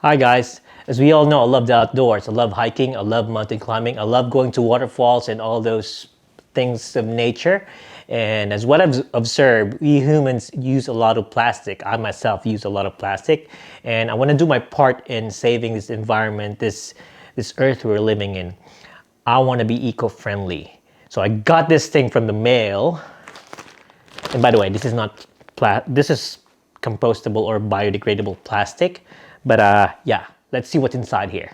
Hi guys, as we all know, I love the outdoors. I love hiking, I love mountain climbing, I love going to waterfalls and all those things of nature. And as what I've observed, we humans use a lot of plastic. I myself use a lot of plastic, and I want to do my part in saving this environment, this earth we're living in. I want to be eco-friendly. So I got this thing from the mail. And by the way, this is not this is compostable or biodegradable plastic. But yeah, let's see what's inside here.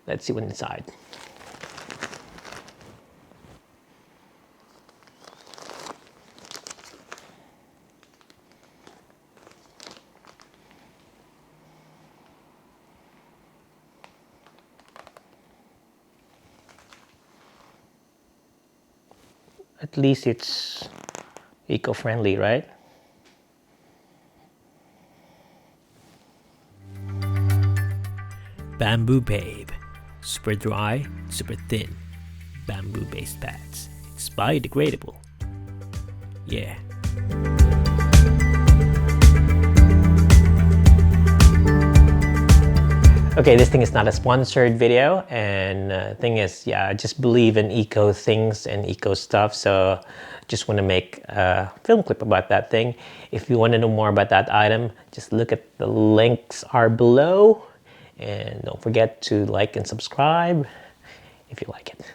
Let's see what's inside. At least it's eco-friendly, right? Bamboobabe. Super dry, super thin. Bamboo-based pads. It's biodegradable. Yeah. Okay, this thing is not a sponsored video, and thing is, yeah, I just believe in eco things and eco stuff, so just want to make a film clip about that thing. If you want to know more about that item, just look at the links are below, and don't forget to like and subscribe if you like it.